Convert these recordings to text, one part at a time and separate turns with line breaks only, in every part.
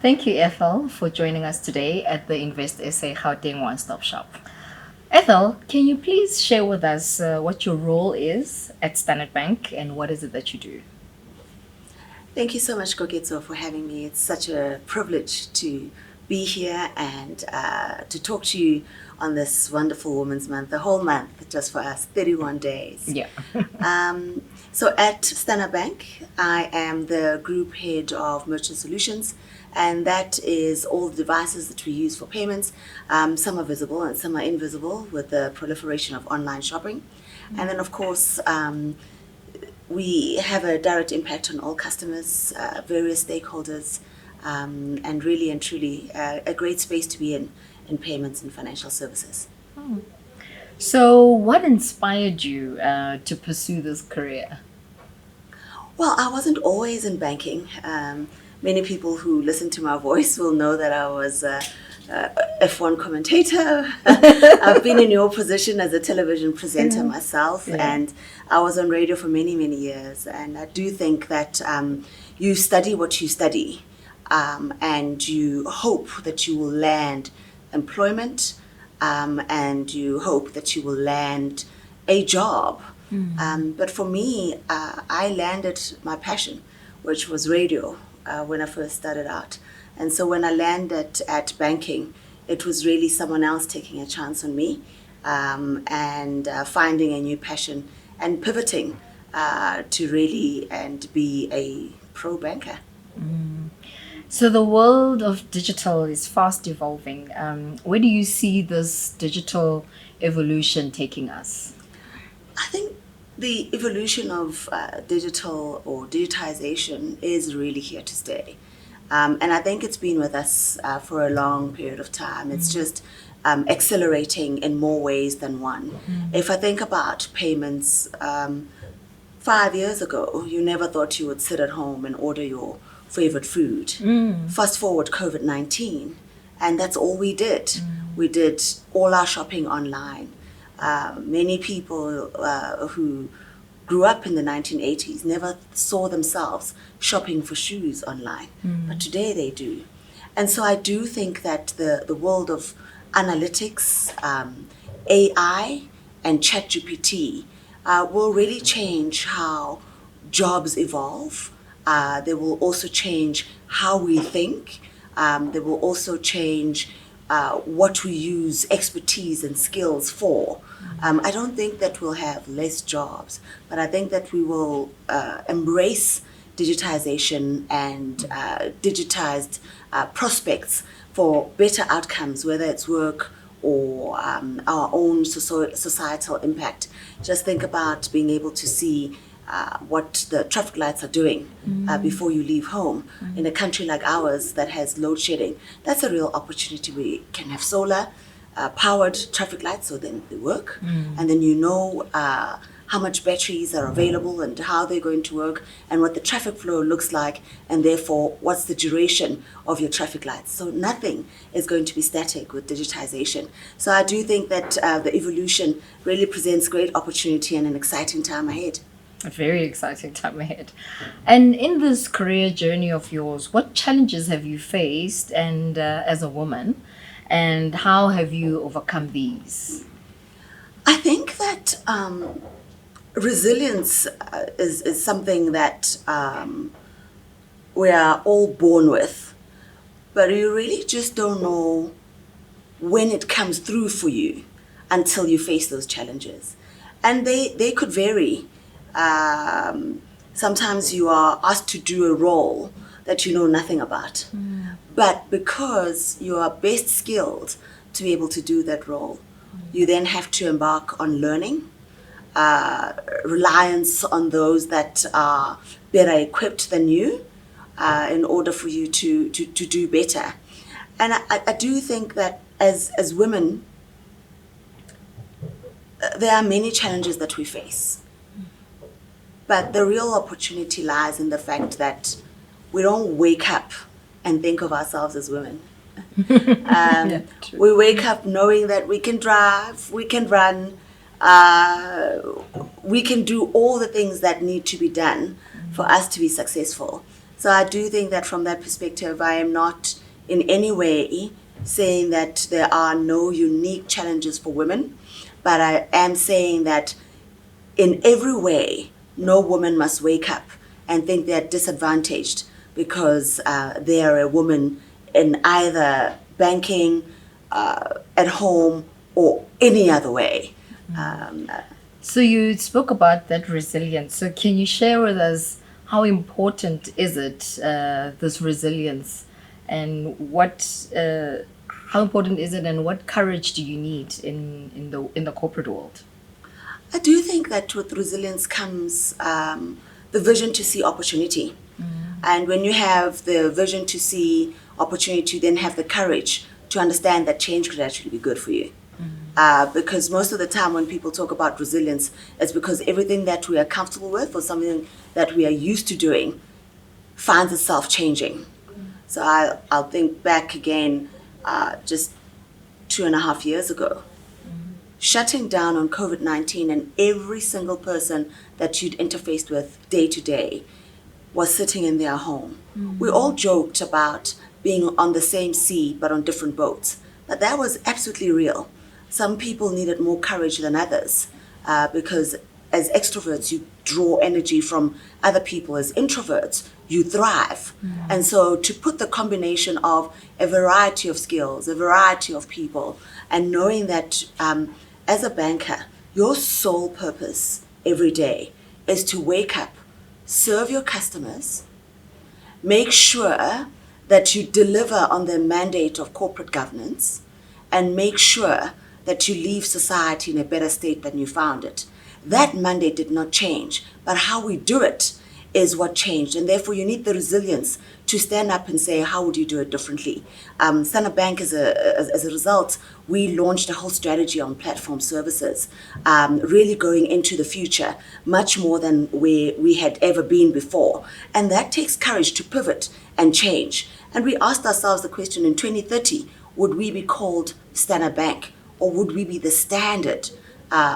Thank you, Ethel, for joining us today at the investSA Gauteng One Stop Shop. Ethel, can you please share with us what your role is at Standard Bank and what is it that you do?
Thank you so much, Koketso, for having me. It's such a privilege to be here and to talk to you on this wonderful Women's Month, the whole month, just for us, 31 days.
Yeah.
So at Standard Bank, I am the group head of Merchant Solutions, and that is all the devices that we use for payments. Some are visible and some are invisible with the proliferation of online shopping. And then, of course, we have a direct impact on all customers, various stakeholders, and really and truly a great space to be in payments and financial services.
So, what inspired you to pursue this career?
Well, I wasn't always in banking. Many people who listen to my voice will know that I was a F1 commentator. I've been in your position as a television presenter myself, and I was on radio for many, many years. And I do think that you study what you study, and you hope that you will land employment, and you hope that you will land a job. But for me, I landed my passion, which was radio, when I first started out. And so when I landed at banking, it was really someone else taking a chance on me, and finding a new passion and pivoting to really and be a pro banker.
So, the world of digital is fast evolving. Where do you see this digital evolution taking us?
I think the evolution of digital or digitization is really here to stay. And I think it's been with us for a long period of time. It's just accelerating in more ways than one. If I think about payments, 5 years ago, you never thought you would sit at home and order your favorite food. Fast forward COVID-19, and that's all we did. We did all our shopping online. Many people who grew up in the 1980s never saw themselves shopping for shoes online, but today they do. And so I do think that the world of analytics, AI, and ChatGPT will really change how jobs evolve. They will also change how we think. They will also change what we use expertise and skills for. I don't think that we'll have less jobs, but I think that we will embrace digitization and digitized prospects for better outcomes, whether it's work or our own societal impact. Just think about being able to see what the traffic lights are doing before you leave home. In a country like ours that has load shedding, that's a real opportunity. We can have solar powered traffic lights, so then they work, and then you know how much batteries are available and how they're going to work and what the traffic flow looks like, and therefore what's the duration of your traffic lights. So nothing is going to be static with digitization. So I do think that the evolution really presents great opportunity and an exciting time ahead.
A very exciting time ahead. And in this career journey of yours, what challenges have you faced and as a woman, and how have you overcome these?
I think that resilience is something that we are all born with, but you really just don't know when it comes through for you until you face those challenges. And they could vary. Sometimes you are asked to do a role that you know nothing about. But because you are best skilled to be able to do that role, you then have to embark on learning, reliance on those that are better equipped than you in order for you to do better. And I do think that as women, there are many challenges that we face. But the real opportunity lies in the fact that we don't wake up and think of ourselves as women. We wake up knowing that we can drive, we can run, we can do all the things that need to be done for us to be successful. So I do think that from that perspective, I am not in any way saying that there are no unique challenges for women, but I am saying that in every way, no woman must wake up and think they're disadvantaged because they are a woman in either banking, at home, or any other way.
So you spoke about that resilience. So can you share with us how important is it, this resilience, and how important is it, and what courage do you need in the corporate world?
I do think that with resilience comes the vision to see opportunity. And when you have the vision to see opportunity, you then have the courage to understand that change could actually be good for you. Because most of the time when people talk about resilience, it's because everything that we are comfortable with or something that we are used to doing finds itself changing. So I'll think back again just 2.5 years ago. Shutting down on COVID-19, and every single person that you'd interfaced with day to day was sitting in their home. We all joked about being on the same sea but on different boats, but that was absolutely real. Some people needed more courage than others because as extroverts, you draw energy from other people. As introverts, you thrive. And so to put the combination of a variety of skills, a variety of people, and knowing that as a banker, your sole purpose every day is to wake up, serve your customers, make sure that you deliver on the mandate of corporate governance, and make sure that you leave society in a better state than you found it. That mandate did not change, but how we do it is what changed. And therefore, you need the resilience to stand up and say, how would you do it differently? Standard Bank, as a result, we launched a whole strategy on platform services, really going into the future, much more than we had ever been before. And that takes courage to pivot and change. And we asked ourselves the question, in 2030, would we be called Standard Bank, or would we be the standard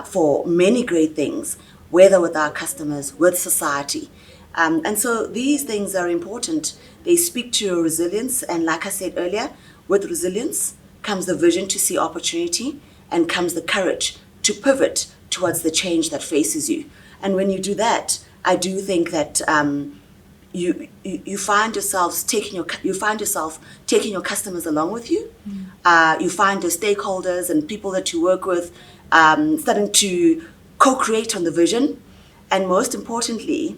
for many great things, whether with our customers, with society? And so these things are important. They speak to your resilience. And like I said earlier, with resilience comes the vision to see opportunity, and comes the courage to pivot towards the change that faces you. And when you do that, I do think that you find yourself taking your customers along with you. You find your stakeholders and people that you work with starting to co-create on the vision. And most importantly,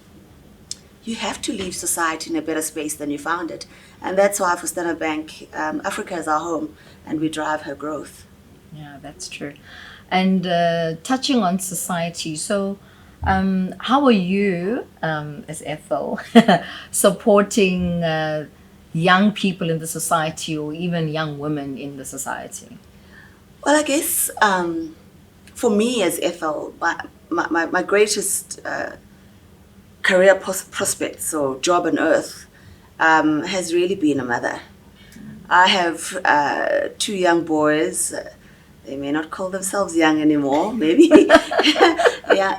you have to leave society in a better space than you found it. And that's why for Standard Bank, Africa is our home, and we drive her growth.
Yeah, that's true. And touching on society, so how are you, as Ethel, supporting young people in the society, or even young women in the society?
Well, I guess for me as Ethel, my greatest career prospects or job on earth has really been a mother. I have 2 young boys. They may not call themselves young anymore, maybe.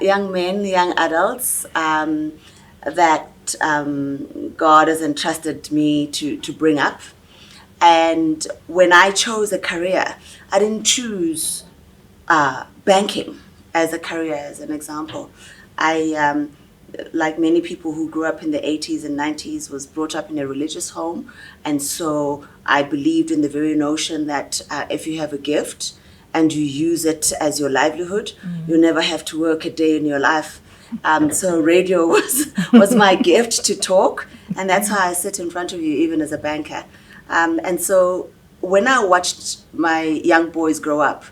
Young men, young adults that God has entrusted me to bring up. And when I chose a career, I didn't choose banking as a career, as an example. I, like many people who grew up in the 80s and 90s, was brought up in a religious home. And so I believed in the very notion that if you have a gift and you use it as your livelihood, you never have to work a day in your life. So radio was my gift to talk. And that's how I sit in front of you, even as a banker. And so when I watched my young boys grow up,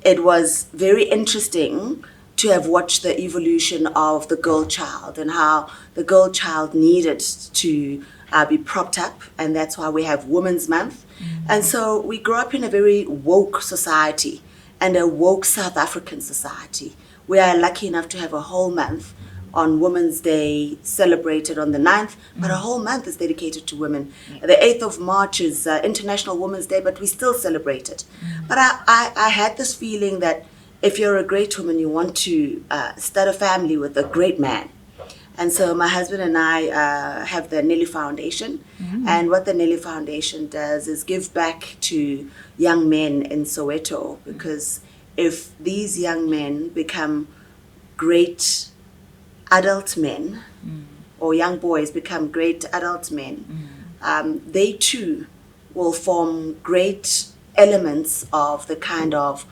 it was very interesting to have watched the evolution of the girl child, and how the girl child needed to be propped up. And that's why we have Women's Month. And so we grew up in a very woke society, and a woke South African society. We are lucky enough to have a whole month on Women's Day celebrated on the 9th, but a whole month is dedicated to women. The 8th of March is International Women's Day, but we still celebrate it. But I had this feeling that if you're a great woman, you want to start a family with a great man. And so my husband and I have the Nelly Foundation. And what the Nelly Foundation does is give back to young men in Soweto, because if these young men become great adult men, or young boys become great adult men, they too will form great elements of the kind of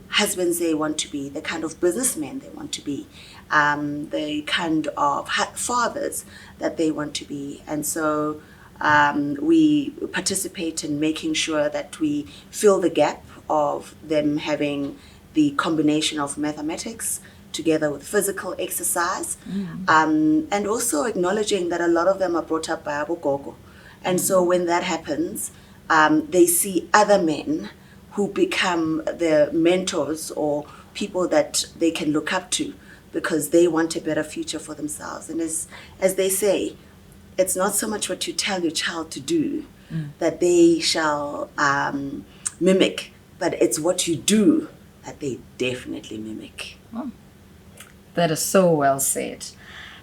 husbands they want to be, the kind of businessmen they want to be, the kind of fathers that they want to be. And so we participate in making sure that we fill the gap of them having the combination of mathematics together with physical exercise, and also acknowledging that a lot of them are brought up by abogogo. And so when that happens, they see other men who become their mentors or people that they can look up to because they want a better future for themselves. And as they say, it's not so much what you tell your child to do that they shall mimic, but it's what you do that they definitely mimic.
Oh, that is so well said.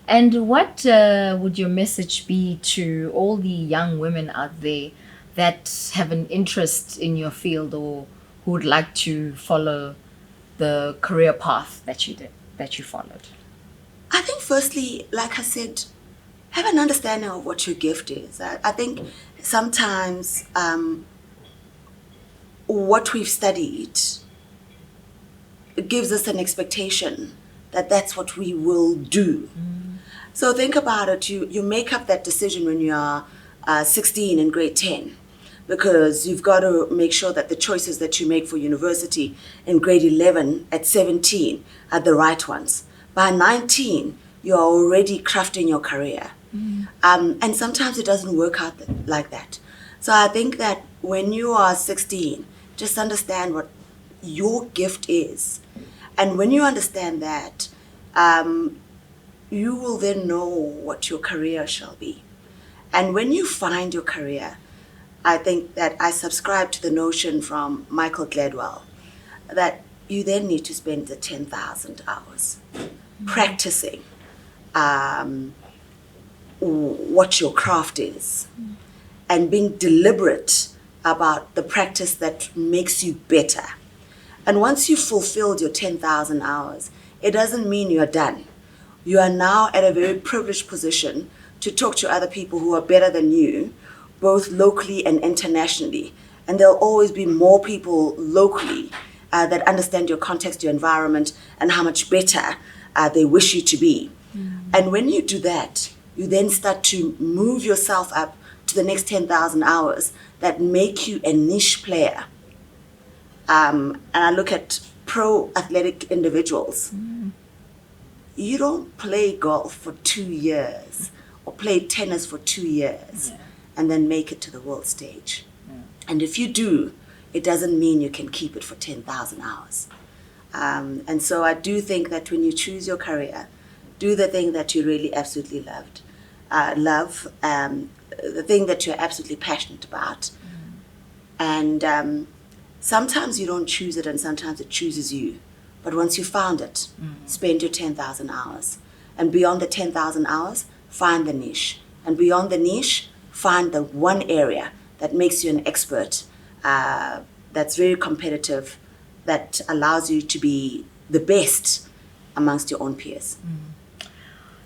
And what would your message be to all the young women out there that have an interest in your field or who would like to follow the career path that you followed?
I think firstly, like I said, have an understanding of what your gift is. I think sometimes what we've studied gives us an expectation that that's what we will do. So think about it. You make up that decision when you are 16 in grade 10, because you've got to make sure that the choices that you make for university in grade 11 at 17 are the right ones. By 19, you're already crafting your career. And sometimes it doesn't work out like that. So I think that when you are 16, just understand what your gift is. And when you understand that, you will then know what your career shall be. And when you find your career, I think that I subscribe to the notion from Michael Gladwell that you then need to spend the 10,000 hours practicing what your craft is and being deliberate about the practice that makes you better. And once you've fulfilled your 10,000 hours, it doesn't mean you're done. You are now at a very privileged position to talk to other people who are better than you, both locally and internationally. And there'll always be more people locally that understand your context, your environment, and how much better they wish you to be. And when you do that, you then start to move yourself up to the next 10,000 hours that make you a niche player. And I look at pro athletic individuals. You don't play golf for 2 years or play tennis for 2 years and then make it to the world stage. And if you do, it doesn't mean you can keep it for 10,000 hours. And so I do think that when you choose your career, do the thing that you really absolutely love, the thing that you're absolutely passionate about. And sometimes you don't choose it and sometimes it chooses you. But once you found it, spend your 10,000 hours. And beyond the 10,000 hours, find the niche. And beyond the niche, find the one area that makes you an expert, that's very competitive, that allows you to be the best amongst your own peers.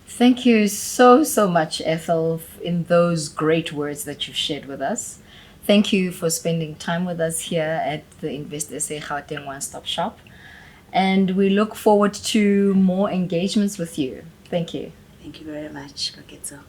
Thank you so much, Ethel, in those great words that you've shared with us. Thank you for spending time with us here at the investSA Gauteng One Stop Shop. And we look forward to more engagements with you. Thank you.
Thank you very much, Koketso.